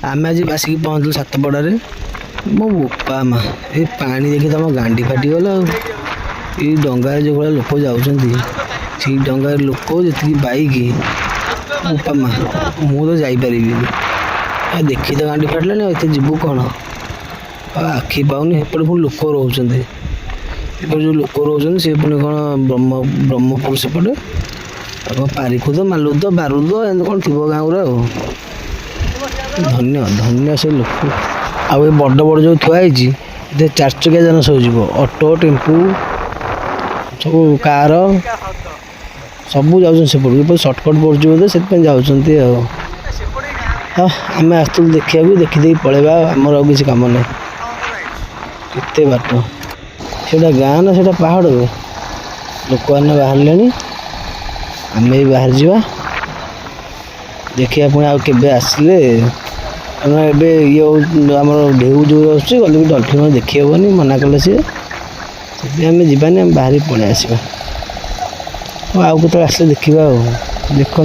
आम आज आसिक पहुँचलु सातपड़े मो बोपा माँ ये पानी देखी तुम गांडी फाटीगला ये डंगार जो भाई लोक जाऊँच डंगार लोक जी बैक बोपा माँ मु तो जापारि देखी तो गांडी फाटलानी एत जीवु कौन आखि पाऊनी एपटे पुणी लोक रोचे जो लोक रोचे सी पुणी कौन ब्रह्मपुर सेपटे पारिखुद मालुद बारुद एम कौन थी गाँव धन्य धन्य से लोक आउ बड़ बड़ जो थुआई चार चकिया जान सब जीव ऑटो टेम्पू सब कार सब जाऊँ सेपट सर्टकट पड़े बोधे से जाऊँ हाँ आम आसलु देखा देखीदे पलैबा आमर आ किसी कम ना केते बाट से गाँ ना से पहाड़ लोक मैंने बाहर आम भी बाहर जावा देखिए पुणी आवे आसिले ये ये आम ढेउ जो गले भी डल्फिन देखी हेनी मना कले सी आम जावानी आम बाहर पलि आसवा आउ के आसे देखा देख